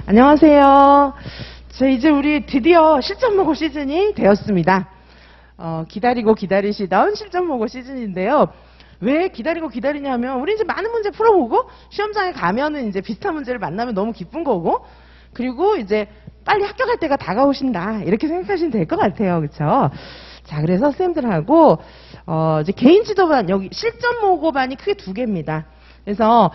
안녕하세요. 이제 우리 드디어 실전 모고 시즌이 되었습니다. 기다리고 기다리시던 실전 모고 시즌인데요. 왜 기다리고 기다리냐면, 우리 이제 많은 문제 풀어보고, 시험장에 가면은 이제 비슷한 문제를 만나면 너무 기쁜 거고, 그리고 이제 빨리 학교 갈 때가 다가오신다. 이렇게 생각하시면 될 것 같아요. 그쵸? 자, 그래서 선생님들하고, 이제 개인 지도반, 여기 실전 모고반이 크게 두 개입니다. 그래서,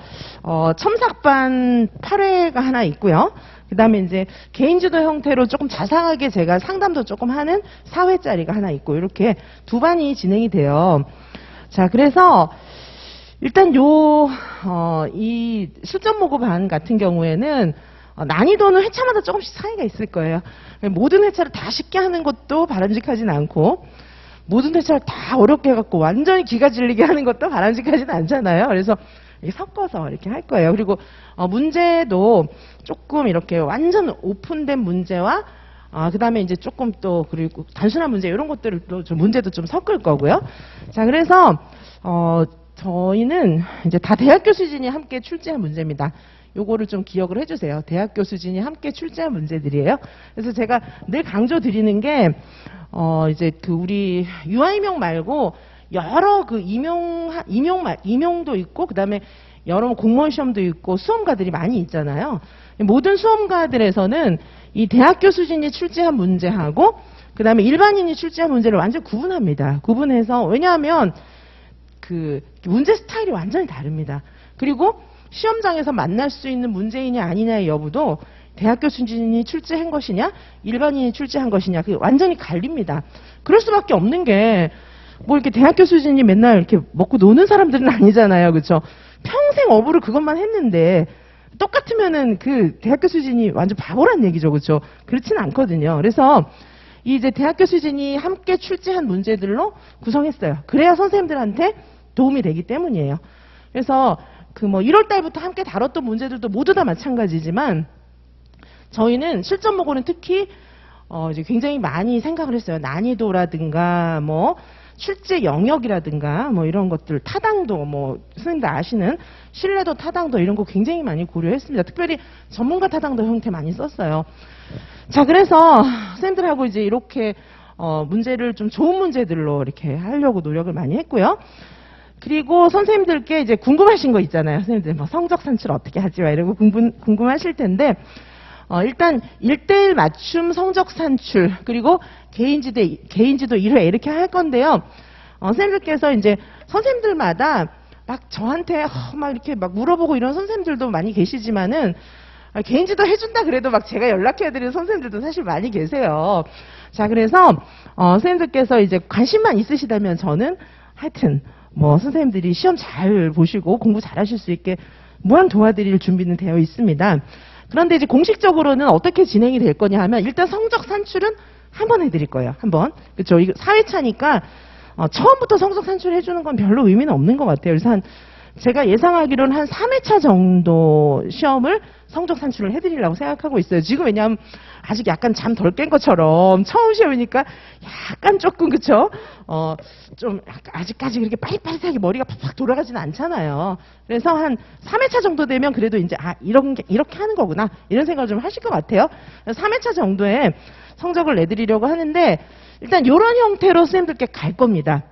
첨삭반 8회가 하나 있고요. 그 다음에 이제 개인주도 형태로 조금 자상하게 제가 상담도 조금 하는 4회짜리가 하나 있고, 이렇게 두 반이 진행이 돼요. 자, 그래서 일단 이 실전 모고 반 같은 경우에는 난이도는 회차마다 조금씩 차이가 있을 거예요. 모든 회차를 다 쉽게 하는 것도 바람직하진 않고, 모든 회차를 다 어렵게 해갖고 완전히 기가 질리게 하는 것도 바람직하진 않잖아요. 그래서 섞어서 이렇게 할 거예요. 그리고 문제도 조금 이렇게 완전 오픈된 문제와 그 다음에 이제 조금 또 그리고 단순한 문제 이런 것들을 또 좀 문제도 좀 섞을 거고요. 자, 그래서 저희는 이제 다 대학교 수준이 함께 출제한 문제입니다. 요거를 좀 기억을 해주세요. 대학교 수준이 함께 출제한 문제들이에요. 그래서 제가 늘 강조 드리는 게 이제 우리 유아임용 말고 여러 임용도 있고, 그 다음에 여러 공무원 시험도 있고 수험가들이 많이 있잖아요. 모든 수험가들에서는 이 대학교 수준이 출제한 문제하고 그 다음에 일반인이 출제한 문제를 완전 구분합니다. 구분해서, 왜냐하면 문제 스타일이 완전히 다릅니다. 그리고 시험장에서 만날 수 있는 문제이냐 아니냐의 여부도 대학교 수준이 출제한 것이냐 일반인이 출제한 것이냐 완전히 갈립니다. 그럴 수밖에 없는 게, 뭐 이렇게 대학교 수준이 맨날 이렇게 먹고 노는 사람들은 아니잖아요. 그렇죠? 평생 업으로 그것만 했는데 똑같으면은 대학교 수준이 완전 바보란 얘기죠. 그렇죠? 그렇지는 않거든요. 그래서 이제 대학교 수준이 함께 출제한 문제들로 구성했어요. 그래야 선생님들한테 도움이 되기 때문이에요. 그래서 1월 달부터 함께 다뤘던 문제들도 모두 다 마찬가지지만, 저희는 실전 모고는 특히 이제 굉장히 많이 생각을 했어요. 난이도라든가 출제 영역이라든가 이런 것들, 타당도 선생님들 아시는 신뢰도 타당도 이런 거 굉장히 많이 고려했습니다. 특별히 전문가 타당도 형태 많이 썼어요. 자, 그래서 선생님들하고 이제 이렇게 문제를 좀 좋은 문제들로 이렇게 하려고 노력을 많이 했고요. 그리고 선생님들께 이제 궁금하신 거 있잖아요. 선생님들 성적 산출 어떻게 하지? 이러고 궁금하실 텐데, 일단 1대1 맞춤 성적 산출, 그리고 개인지도 1회 이렇게 할 건데요. 선생님들께서 이제 선생님들마다 막 저한테 막 이렇게 막 물어보고 이런 선생님들도 많이 계시지만은, 개인지도 해준다 그래도 막 제가 연락해드리는 선생님들도 사실 많이 계세요. 자, 그래서 선생님들께서 이제 관심만 있으시다면 저는 하여튼 선생님들이 시험 잘 보시고 공부 잘 하실 수 있게 무한 도와드릴 준비는 되어 있습니다. 그런데 이제 공식적으로는 어떻게 진행이 될 거냐 하면, 일단 성적 산출은 한 번 해드릴 거예요. 한 번. 그렇죠? 이거 4회차니까 처음부터 성적 산출해주는 건 별로 의미는 없는 것 같아요. 그래서 제가 예상하기로는 한 3회차 정도 시험을 성적 산출을 해드리려고 생각하고 있어요. 지금 왜냐하면 아직 약간 잠 덜 깬 것처럼 처음 시험이니까 약간 조금, 그쵸? 좀 아직까지 그렇게 빠릿빠릿하게 머리가 팍팍 돌아가지는 않잖아요. 그래서 한 3회차 정도 되면 그래도 이제 이렇게 하는 거구나 이런 생각을 좀 하실 것 같아요. 3회차 정도에 성적을 내드리려고 하는데, 일단 이런 형태로 선생님들께 갈 겁니다.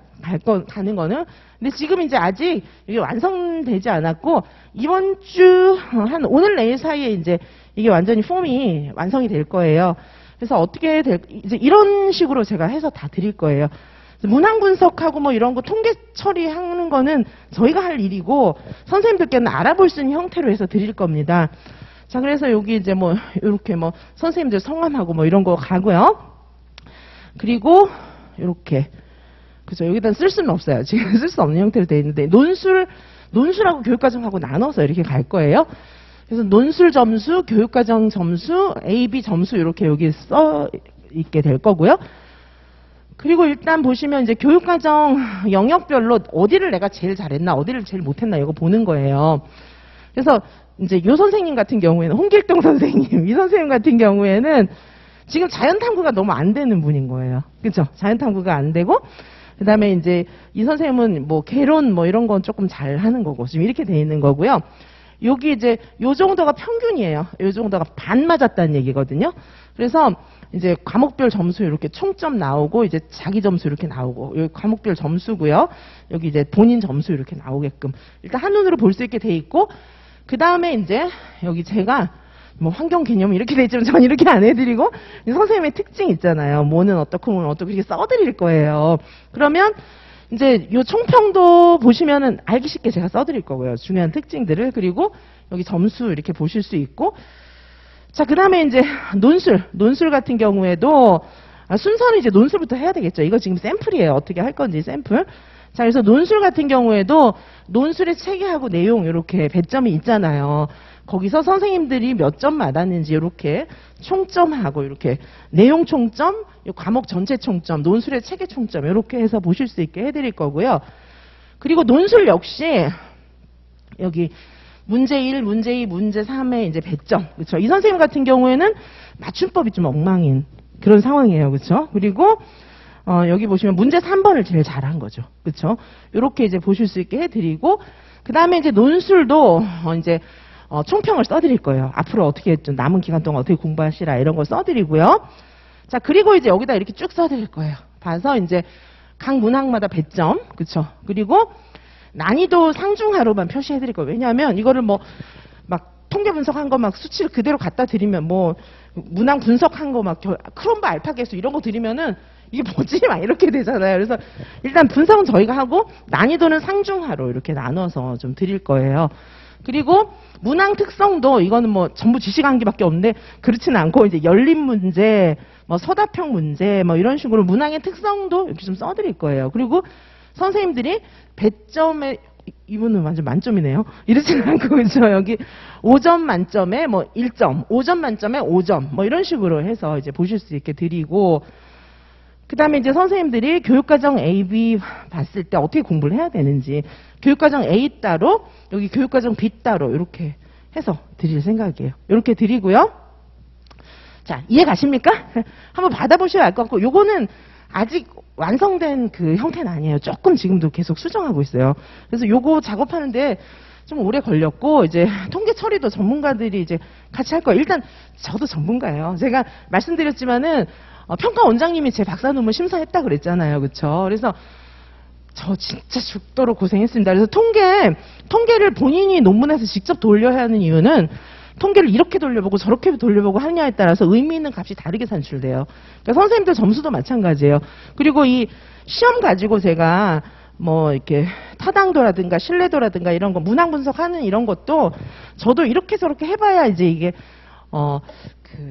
가는 거는. 근데 지금 이제 아직 이게 완성되지 않았고, 이번 주 한 오늘 내일 사이에 이제 이게 완전히 폼이 완성이 될 거예요. 그래서 어떻게 이제 이런 식으로 제가 해서 다 드릴 거예요. 문항 분석하고 이런 거 통계 처리하는 거는 저희가 할 일이고, 선생님들께는 알아볼 수 있는 형태로 해서 드릴 겁니다. 자, 그래서 여기 이제 이렇게 선생님들 성함하고 이런 거 가고요. 그리고 이렇게, 그죠? 여기다 쓸 수는 없어요. 지금 쓸 수 없는 형태로 되어 있는데, 논술하고 교육과정하고 나눠서 이렇게 갈 거예요. 그래서 논술 점수, 교육과정 점수, A, B 점수 이렇게 여기 써 있게 될 거고요. 그리고 일단 보시면 이제 교육과정 영역별로 어디를 내가 제일 잘했나, 어디를 제일 못했나 이거 보는 거예요. 그래서 이제 요 선생님 같은 경우에는, 홍길동 선생님, 이 선생님 같은 경우에는 지금 자연탐구가 너무 안 되는 분인 거예요. 그죠? 자연탐구가 안 되고, 그 다음에 이제 이 선생님은 개론 이런 건 조금 잘 하는 거고, 지금 이렇게 돼 있는 거고요. 여기 이제 요 정도가 평균이에요. 요 정도가 반 맞았다는 얘기거든요. 그래서 이제 과목별 점수 이렇게 총점 나오고 이제 자기 점수 이렇게 나오고 여기 과목별 점수고요. 여기 이제 본인 점수 이렇게 나오게끔 일단 한눈으로 볼 수 있게 돼 있고 그 다음에 이제 여기 제가 뭐 환경 개념 이렇게 돼 있지만 전 이렇게 안 해드리고 선생님의 특징 있잖아요. 뭐는 어떻고 뭐는 어떻고 이렇게 써드릴 거예요. 그러면 이제 요 총평도 보시면은 알기 쉽게 제가 써드릴 거고요. 중요한 특징들을 그리고 여기 점수 이렇게 보실 수 있고 자, 그 다음에 이제 논술 같은 경우에도 순서는 이제 논술부터 해야 되겠죠. 이거 지금 샘플이에요. 어떻게 할 건지 샘플. 자, 그래서 논술 같은 경우에도 논술의 체계하고 내용 이렇게 배점이 있잖아요. 거기서 선생님들이 몇 점 맞았는지 이렇게 총점하고 이렇게 내용 총점, 과목 전체 총점, 논술의 체계 총점 이렇게 해서 보실 수 있게 해드릴 거고요. 그리고 논술 역시 여기 문제 1, 문제 2, 문제 3의 이제 배점. 그렇죠? 이 선생님 같은 경우에는 맞춤법이 좀 엉망인 그런 상황이에요. 그렇죠? 그리고 여기 보시면 문제 3번을 제일 잘한 거죠. 그렇죠? 이렇게 이제 보실 수 있게 해 드리고 그다음에 이제 논술도 이제 총평을 써 드릴 거예요. 앞으로 어떻게 좀 남은 기간 동안 어떻게 공부하시라 이런 걸 써 드리고요. 자, 그리고 이제 여기다 이렇게 쭉 써 드릴 거예요. 봐서 이제 각 문항마다 배점. 그렇죠? 그리고 난이도 상중하로만 표시해 드릴 거예요. 왜냐하면 이거를 뭐 막 통계 분석한 거 막 수치를 그대로 갖다 드리면 뭐 문항 분석한 거 막 크롬바 알파계수 이런 거 드리면은 이게 뭐지? 막 이렇게 되잖아요. 그래서 일단 분석은 저희가 하고 난이도는 상중하로 이렇게 나눠서 좀 드릴 거예요. 그리고 문항 특성도 이거는 뭐 전부 지시간기밖에 없는데 그렇지는 않고 이제 열린 문제, 뭐 서답형 문제 뭐 이런 식으로 문항의 특성도 이렇게 좀 써드릴 거예요. 그리고 선생님들이 배점에 이분은 완전 만점이네요. 이렇지는 않고 그렇죠. 여기 5점 만점에 뭐 1점, 5점 만점에 5점 뭐 이런 식으로 해서 이제 보실 수 있게 드리고 그 다음에 이제 선생님들이 교육과정 A, B 봤을 때 어떻게 공부를 해야 되는지 교육과정 A 따로 여기 교육과정 B 따로 이렇게 해서 드릴 생각이에요. 이렇게 드리고요. 자, 이해 가십니까? 한번 받아보셔야 알 것 같고 요거는 아직 완성된 그 형태는 아니에요. 조금 지금도 계속 수정하고 있어요. 그래서 요거 작업하는데 좀 오래 걸렸고 이제 통계 처리도 전문가들이 이제 같이 할 거예요. 일단 저도 전문가예요. 제가 말씀드렸지만은 평가 원장님이 제 박사 논문 심사했다 그랬잖아요. 그렇죠? 그래서 저 진짜 죽도록 고생했습니다. 그래서 통계를 본인이 논문에서 직접 돌려야 하는 이유는 통계를 이렇게 돌려보고 저렇게 돌려보고 하느냐에 따라서 의미 있는 값이 다르게 산출돼요. 그러니까 선생님들 점수도 마찬가지예요. 그리고 이 시험 가지고 제가 뭐 이렇게 타당도라든가 신뢰도라든가 이런 거 문항 분석하는 이런 것도 저도 이렇게 저렇게 해봐야 이제 이게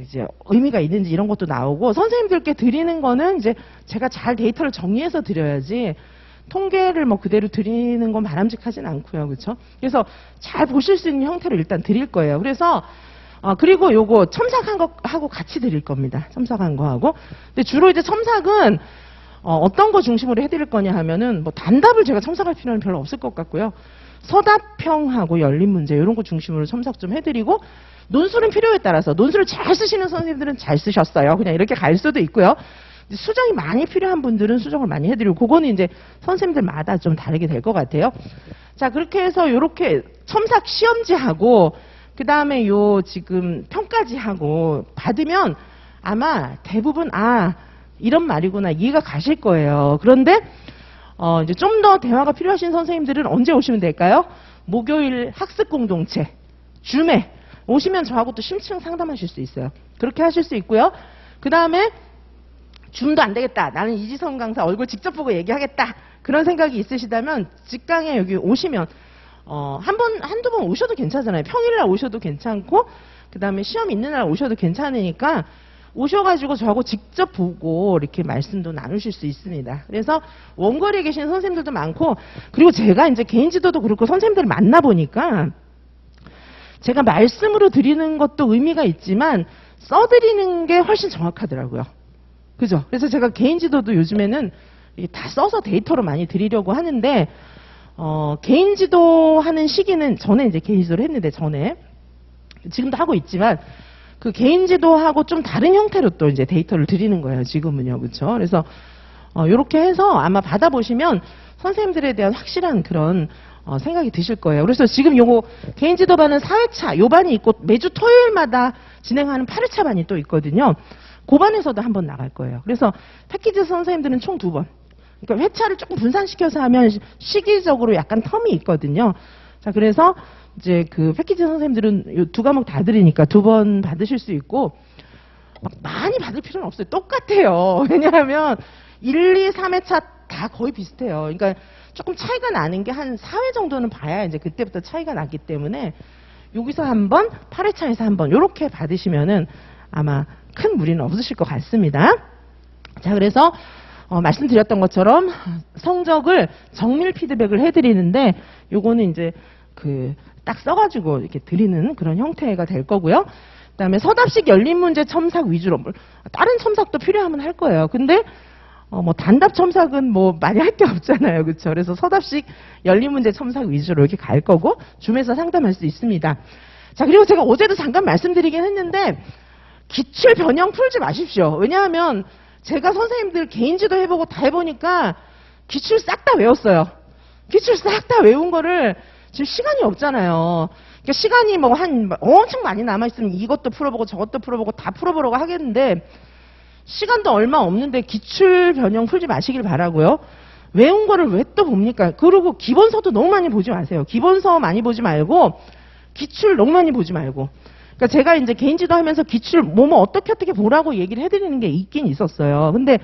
이제 의미가 있는지 이런 것도 나오고 선생님들께 드리는 거는 이제 제가 잘 데이터를 정리해서 드려야지 통계를 뭐 그대로 드리는 건 바람직하진 않고요. 그렇죠? 그래서 잘 보실 수 있는 형태로 일단 드릴 거예요. 그래서 그리고 요거 첨삭한 거하고 같이 드릴 겁니다. 첨삭한 거하고. 근데 주로 이제 첨삭은 어떤 거 중심으로 해드릴 거냐 하면은 뭐 단답을 제가 첨삭할 필요는 별로 없을 것 같고요. 서답형하고 열린 문제 이런 거 중심으로 첨삭 좀 해드리고 논술은 필요에 따라서 논술을 잘 쓰시는 선생님들은 잘 쓰셨어요. 그냥 이렇게 갈 수도 있고요. 수정이 많이 필요한 분들은 수정을 많이 해드리고 그거는 이제 선생님들마다 좀 다르게 될 것 같아요. 자, 그렇게 해서 요렇게 첨삭 시험지하고 그 다음에 요 지금 평가지하고 받으면 아마 대부분 이런 말이구나 이해가 가실 거예요. 그런데 이제 좀 더 대화가 필요하신 선생님들은 언제 오시면 될까요? 목요일 학습 공동체 줌에 오시면 저하고 또 심층 상담하실 수 있어요. 그렇게 하실 수 있고요. 그 다음에 줌도 안 되겠다. 나는 이지성 강사 얼굴 직접 보고 얘기하겠다. 그런 생각이 있으시다면 직강에 여기 오시면 한두 번 오셔도 괜찮잖아요. 평일날 오셔도 괜찮고 그 다음에 시험 있는 날 오셔도 괜찮으니까 오셔가지고 저하고 직접 보고 이렇게 말씀도 나누실 수 있습니다. 그래서 원거리에 계신 선생님들도 많고 그리고 제가 이제 개인 지도도 그렇고 선생님들을 만나보니까 제가 말씀으로 드리는 것도 의미가 있지만 써드리는 게 훨씬 정확하더라고요. 그죠? 그래서 제가 개인 지도도 요즘에는 다 써서 데이터로 많이 드리려고 하는데, 개인 지도 하는 시기는 전에 이제 개인 지도를 했는데, 전에. 지금도 하고 있지만, 그 개인 지도하고 좀 다른 형태로 또 이제 데이터를 드리는 거예요, 지금은요. 그쵸? 그래서, 요렇게 해서 아마 받아보시면 선생님들에 대한 확실한 그런, 생각이 드실 거예요. 그래서 지금 요거 개인지도반은 4회차 요 반이 있고 매주 토요일마다 진행하는 8회차 반이 또 있거든요. 그 반에서도 한번 나갈 거예요. 그래서 패키지 선생님들은 총 2번. 그러니까 회차를 조금 분산시켜서 하면 시기적으로 약간 텀이 있거든요. 자, 그래서 이제 그 패키지 선생님들은 요 2과목 다 들으니까 2번 받으실 수 있고 막 많이 받을 필요는 없어요. 똑같아요. 왜냐하면 1, 2, 3회차 다 거의 비슷해요. 그러니까 조금 차이가 나는 게 한 4회 정도는 봐야 이제 그때부터 차이가 나기 때문에 여기서 한 번, 8회차에서 한 번 이렇게 받으시면은 아마 큰 무리는 없으실 것 같습니다. 자, 그래서 말씀드렸던 것처럼 성적을 정밀 피드백을 해드리는데 요거는 이제 그 딱 써가지고 이렇게 드리는 그런 형태가 될 거고요. 그다음에 서답식 열린 문제 첨삭 위주로 다른 첨삭도 필요하면 할 거예요. 근데 뭐 단답 첨삭은 뭐 많이 할 게 없잖아요, 그렇죠? 그래서 서답식 열린 문제 첨삭 위주로 이렇게 갈 거고 줌에서 상담할 수 있습니다. 자, 그리고 제가 어제도 잠깐 말씀드리긴 했는데 기출 변형 풀지 마십시오. 왜냐하면 제가 선생님들 개인지도 해보고 다 해보니까 기출 싹 다 외웠어요. 기출 싹 다 외운 거를 지금 시간이 없잖아요. 그러니까 시간이 뭐 엄청 많이 남아있으면 이것도 풀어보고 저것도 풀어보고 다 풀어보려고 하겠는데 시간도 얼마 없는데 기출 변형 풀지 마시길 바라고요. 외운 거를 왜 또 봅니까? 그리고 기본서도 너무 많이 보지 마세요. 기본서 많이 보지 말고 기출 너무 많이 보지 말고. 그러니까 제가 이제 개인지도 하면서 기출 뭐뭐 어떻게 보라고 얘기를 해드리는 게 있긴 있었어요. 근데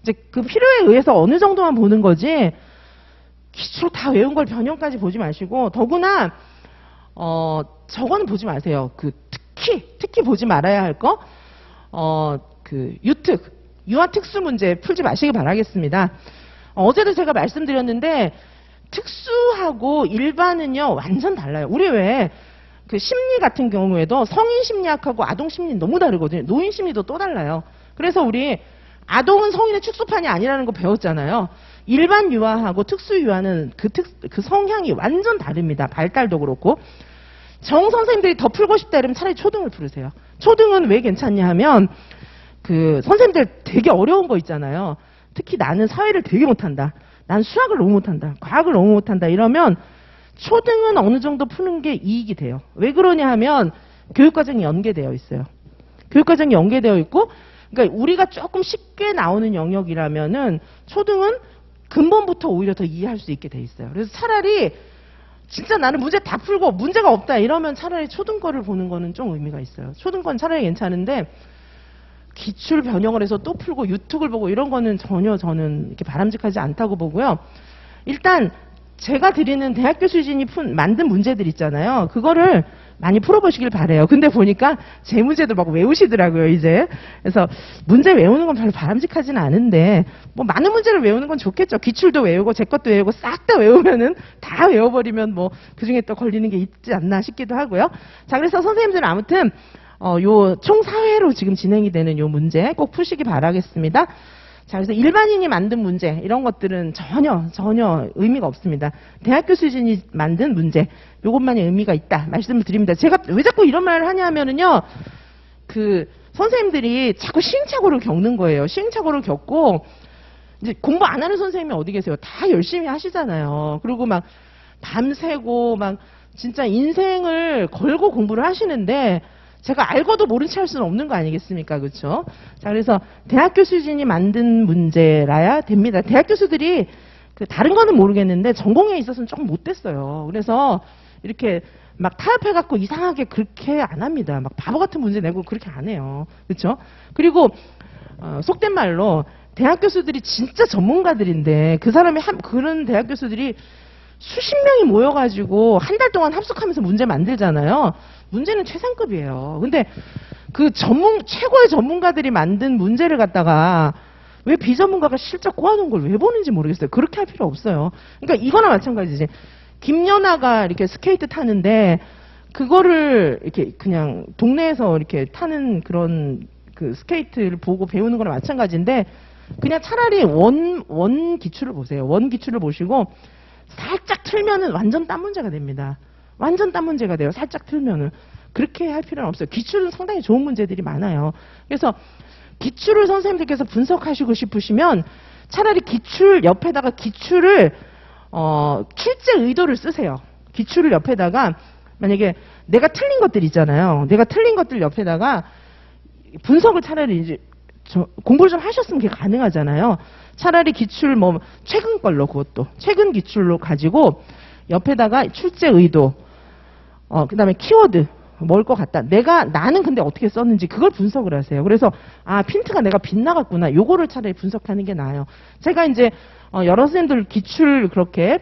이제 그 필요에 의해서 어느 정도만 보는 거지 기출 다 외운 걸 변형까지 보지 마시고 더구나 저거는 보지 마세요. 그 특히 보지 말아야 할 거 그 유아 특수 문제 풀지 마시기 바라겠습니다. 어제도 제가 말씀드렸는데 특수하고 일반은요 완전 달라요. 우리 왜 그 심리 같은 경우에도 성인 심리학하고 아동 심리는 너무 다르거든요. 노인 심리도 또 달라요. 그래서 우리 아동은 성인의 축소판이 아니라는 거 배웠잖아요. 일반 유아하고 특수 유아는 그 성향이 완전 다릅니다. 발달도 그렇고. 정 선생님들이 더 풀고 싶다 이러면 차라리 초등을 풀으세요. 초등은 왜 괜찮냐 하면 그 선생님들 되게 어려운 거 있잖아요. 특히 나는 사회를 되게 못한다. 난 수학을 너무 못한다. 과학을 너무 못한다. 이러면 초등은 어느 정도 푸는 게 이익이 돼요. 왜 그러냐 하면 교육과정이 연계되어 있어요. 교육과정이 연계되어 있고 그러니까 우리가 조금 쉽게 나오는 영역이라면은 초등은 근본부터 오히려 더 이해할 수 있게 돼 있어요. 그래서 차라리 진짜 나는 문제 다 풀고 문제가 없다 이러면 차라리 초등 거를 보는 거는 좀 의미가 있어요. 초등 건 차라리 괜찮은데 기출 변형을 해서 또 풀고 유튜브를 보고 이런 거는 전혀 저는 이렇게 바람직하지 않다고 보고요. 일단 제가 드리는 대학교 수준이 만든 문제들 있잖아요. 그거를 많이 풀어보시길 바래요. 근데 보니까 제 문제도 막 외우시더라고요, 이제. 그래서 문제 외우는 건 별로 바람직하지는 않은데 뭐 많은 문제를 외우는 건 좋겠죠. 기출도 외우고 제 것도 외우고 싹 다 외우면은 다 외워버리면 뭐 그중에 또 걸리는 게 있지 않나 싶기도 하고요. 자, 그래서 선생님들은 아무튼 요 총 4회로 지금 진행이 되는 요 문제 꼭 푸시기 바라겠습니다. 자, 그래서 일반인이 만든 문제 이런 것들은 전혀 의미가 없습니다. 대학교 수준이 만든 문제 요것만이 의미가 있다 말씀을 드립니다. 제가 왜 자꾸 이런 말을 하냐면은요, 그 선생님들이 자꾸 시행착오를 겪는 거예요. 시행착오를 겪고 이제 공부 안 하는 선생님이 어디 계세요? 다 열심히 하시잖아요. 그리고 막 밤새고 막 진짜 인생을 걸고 공부를 하시는데 제가 알고도 모른 채 할 수는 없는 거 아니겠습니까? 그렇죠? 자, 그래서 대학교 수준이 만든 문제라야 됩니다. 대학 교수들이 그 다른 거는 모르겠는데 전공에 있어서는 조금 못됐어요. 그래서 이렇게 막 타협해갖고 이상하게 그렇게 안 합니다. 막 바보 같은 문제 내고 그렇게 안 해요. 그렇죠? 그리고 속된 말로 대학 교수들이 진짜 전문가들인데 그런 대학 교수들이 수십 명이 모여가지고 한 달 동안 합숙하면서 문제 만들잖아요. 문제는 최상급이에요. 근데 그 최고의 전문가들이 만든 문제를 갖다가 왜 비전문가가 실적 꼬아놓은 걸 왜 보는지 모르겠어요. 그렇게 할 필요 없어요. 그러니까 이거나 마찬가지지. 김연아가 이렇게 스케이트 타는데 그거를 이렇게 그냥 동네에서 이렇게 타는 그런 그 스케이트를 보고 배우는 거나 마찬가지인데 그냥 차라리 원 기출을 보세요. 원 기출을 보시고 살짝 틀면은 완전 딴 문제가 됩니다. 완전 딴 문제가 돼요. 살짝 틀면은. 그렇게 할 필요는 없어요. 기출은 상당히 좋은 문제들이 많아요. 그래서 기출을 선생님들께서 분석하시고 싶으시면 차라리 기출 옆에다가 기출을 출제 의도를 쓰세요. 기출을 옆에다가 만약에 내가 틀린 것들 있잖아요. 내가 틀린 것들 옆에다가 분석을 차라리 이제 공부를 좀 하셨으면 그게 가능하잖아요. 차라리 기출 뭐 최근 걸로 그것도 최근 기출로 가지고 옆에다가 출제 의도, 그다음에 키워드 뭘 것 같다. 나는 근데 어떻게 썼는지 그걸 분석을 하세요. 그래서 핀트가 내가 빗나갔구나. 요거를 차라리 분석하는 게 나아요. 제가 이제 여러 선생님들 기출 그렇게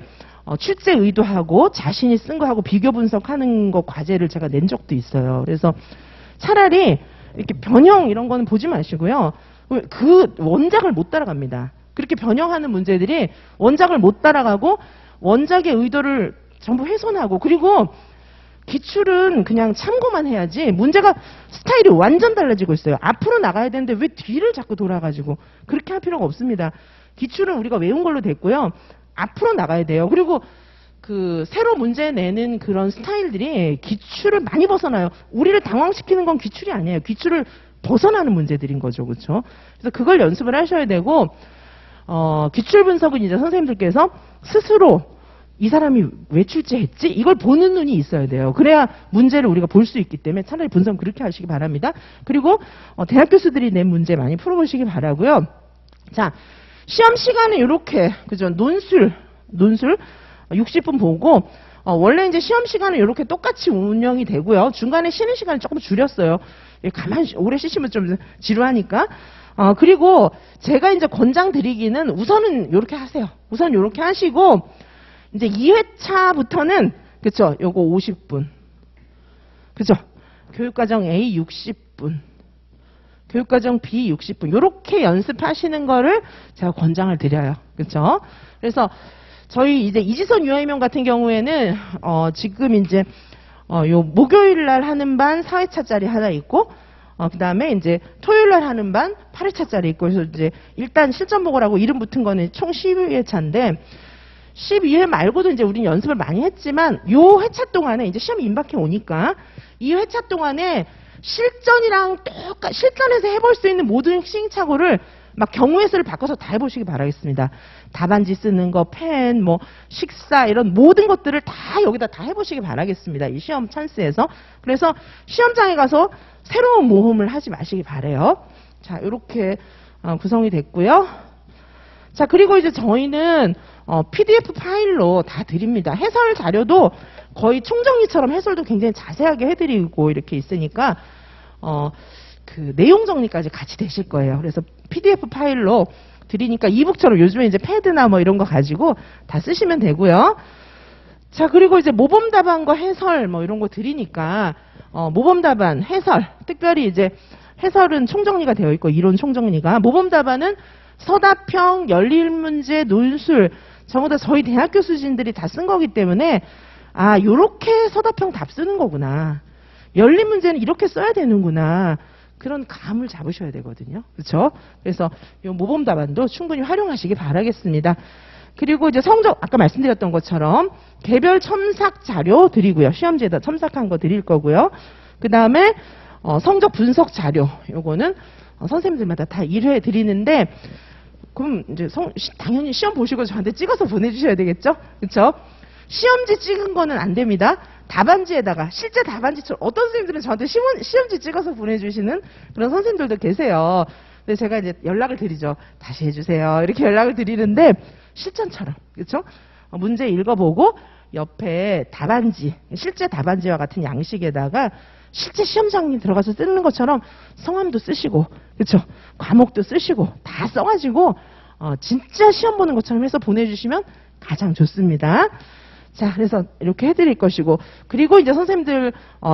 출제 의도하고 자신이 쓴 거하고 비교 분석하는 거 과제를 제가 낸 적도 있어요. 그래서 차라리 이렇게 변형 이런 거는 보지 마시고요. 그 원작을 못 따라갑니다. 그렇게 변형하는 문제들이 원작을 못 따라가고 원작의 의도를 전부 훼손하고, 그리고 기출은 그냥 참고만 해야지 문제가 스타일이 완전 달라지고 있어요. 앞으로 나가야 되는데 왜 뒤를 자꾸 돌아가지고 그렇게 할 필요가 없습니다. 기출은 우리가 외운 걸로 됐고요. 앞으로 나가야 돼요. 그리고 새로 문제 내는 그런 스타일들이 기출을 많이 벗어나요. 우리를 당황시키는 건 기출이 아니에요. 기출을 벗어나는 문제들인 거죠. 그렇죠? 그래서 그걸 연습을 하셔야 되고, 기출 분석은 이제 선생님들께서 스스로 이 사람이 왜 출제했지? 이걸 보는 눈이 있어야 돼요. 그래야 문제를 우리가 볼 수 있기 때문에 차라리 분석 그렇게 하시기 바랍니다. 그리고 대학 교수들이 낸 문제 많이 풀어보시기 바라고요. 자, 시험 시간은 이렇게, 그죠? 논술 60분 보고, 원래 이제 시험 시간은 이렇게 똑같이 운영이 되고요. 중간에 쉬는 시간을 조금 줄였어요. 가만히 오래 쉬시면 좀 지루하니까. 그리고 제가 이제 권장 드리기는 우선은 이렇게 하세요. 우선 이렇게 하시고, 이제 2회차부터는, 그쵸? 요거 50분. 그죠? 교육과정 A 60분. 교육과정 B 60분. 요렇게 연습하시는 거를 제가 권장을 드려요. 그쵸? 그래서 저희 이제 이지선 유아이명 같은 경우에는, 지금 이제, 요 목요일 날 하는 반 4회차짜리 하나 있고, 그 다음에 이제 토요일 날 하는 반 8회차짜리 있고, 그래서 이제 일단 실전 보고라고 이름 붙은 거는 총 12회차인데, 12회 말고도 이제 우리는 연습을 많이 했지만, 요 회차 동안에 이제 시험이 임박해 오니까, 이 회차 동안에 실전이랑 실전에서 해볼 수 있는 모든 시행착오를 막 경우의 수를 바꿔서 다 해보시기 바라겠습니다. 답안지 쓰는 거, 펜, 뭐 식사 이런 모든 것들을 다 여기다 다 해보시기 바라겠습니다. 이 시험 찬스에서. 그래서 시험장에 가서 새로운 모험을 하지 마시기 바래요. 자, 이렇게 구성이 됐고요. 자, 그리고 이제 저희는 PDF 파일로 다 드립니다. 해설 자료도 거의 총정리처럼 해설도 굉장히 자세하게 해드리고 이렇게 있으니까 내용 정리까지 같이 되실 거예요. 그래서 PDF 파일로 드리니까 이북처럼 요즘에 이제 패드나 뭐 이런 거 가지고 다 쓰시면 되고요. 자, 그리고 이제 모범 답안과 해설 뭐 이런 거 드리니까 모범 답안, 해설, 특별히 이제 해설은 총정리가 되어 있고 이론 총정리가, 모범 답안은 서답형, 열릴문제, 논술 전부 다 저희 대학교 수진들이 다 쓴 거기 때문에 요렇게 서답형 답 쓰는 거구나. 열린 문제는 이렇게 써야 되는구나. 그런 감을 잡으셔야 되거든요. 그렇죠? 그래서 이 모범 답안도 충분히 활용하시기 바라겠습니다. 그리고 이제 성적 아까 말씀드렸던 것처럼 개별 첨삭 자료 드리고요. 시험지에다 첨삭한 거 드릴 거고요. 그 다음에 성적 분석 자료 요거는 선생님들마다 다 1회 드리는데, 그럼 이제 당연히 시험 보시고 저한테 찍어서 보내주셔야 되겠죠? 그렇죠? 시험지 찍은 거는 안 됩니다. 답안지에다가 실제 답안지처럼 어떤 선생님들은 저한테 시험지 찍어서 보내주시는 그런 선생님들도 계세요. 근데 제가 이제 연락을 드리죠. 다시 해주세요. 이렇게 연락을 드리는데 실전처럼, 그렇죠? 문제 읽어보고 옆에 답안지, 실제 답안지와 같은 양식에다가 실제 시험장에 들어가서 쓰는 것처럼 성함도 쓰시고, 그렇죠? 과목도 쓰시고 다 써가지고 진짜 시험 보는 것처럼 해서 보내주시면 가장 좋습니다. 자, 그래서 이렇게 해드릴 것이고, 그리고 이제 선생님들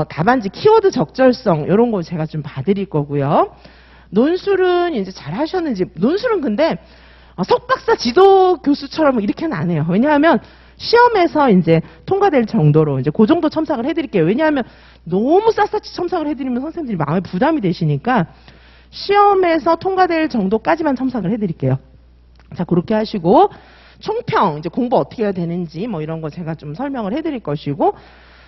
답안지 키워드 적절성 이런 거 제가 좀 봐드릴 거고요. 논술은 이제 잘 하셨는지, 논술은 근데 석박사 지도 교수처럼 이렇게는 안 해요. 왜냐하면 시험에서 이제 통과될 정도로 이제 그 정도 첨삭을 해드릴게요. 왜냐하면 너무 샅샅이 첨삭을 해드리면 선생님들이 마음에 부담이 되시니까 시험에서 통과될 정도까지만 첨삭을 해드릴게요. 자, 그렇게 하시고, 총평, 이제 공부 어떻게 해야 되는지 뭐 이런 거 제가 좀 설명을 해드릴 것이고,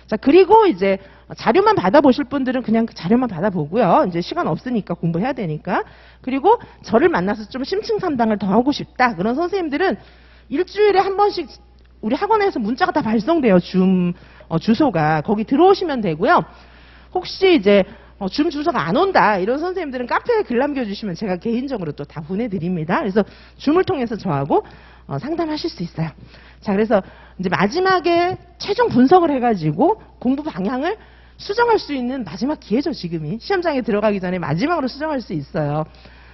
자, 그리고 이제 자료만 받아보실 분들은 그냥 그 자료만 받아보고요. 이제 시간 없으니까 공부해야 되니까. 그리고 저를 만나서 좀 심층 상담을 더 하고 싶다. 그런 선생님들은 일주일에 한 번씩 우리 학원에서 문자가 다 발송돼요. 줌 주소가. 거기 들어오시면 되고요. 혹시 이제 줌 주소가 안 온다 이런 선생님들은 카페에 글 남겨주시면 제가 개인적으로 또 다 보내드립니다. 그래서 줌을 통해서 저하고 상담하실 수 있어요. 자, 그래서 이제 마지막에 최종 분석을 해가지고 공부 방향을 수정할 수 있는 마지막 기회죠. 지금이 시험장에 들어가기 전에 마지막으로 수정할 수 있어요.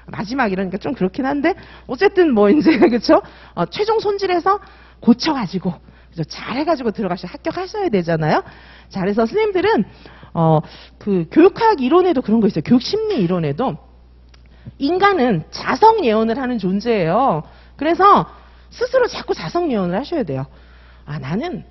마지막이라니까 좀 그렇긴 한데 어쨌든 뭐 이제 그렇죠. 최종 손질해서 고쳐가지고 그죠? 잘해가지고 합격하셔야 되잖아요. 자, 그래서 선생님들은 그 교육학 이론에도 그런 거 있어요. 교육 심리 이론에도 인간은 자성 예언을 하는 존재예요. 그래서 스스로 자꾸 자성 예언을 하셔야 돼요. 아, 나는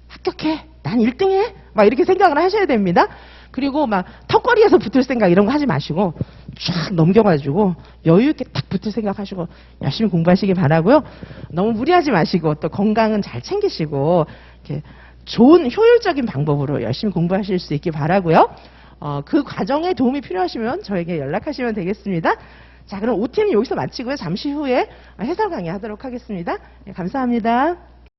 합격해. 난 1등해. 막 이렇게 생각을 하셔야 됩니다. 그리고 막 턱걸이에서 붙을 생각 이런 거 하지 마시고 쫙 넘겨가지고 여유 있게 딱 붙을 생각하시고 열심히 공부하시기 바라고요. 너무 무리하지 마시고 또 건강은 잘 챙기시고 이렇게 좋은 효율적인 방법으로 열심히 공부하실 수 있기 바라고요. 그 과정에 도움이 필요하시면 저에게 연락하시면 되겠습니다. 자, 그럼 OT는 여기서 마치고요. 잠시 후에 해설 강의 하도록 하겠습니다. 네, 감사합니다.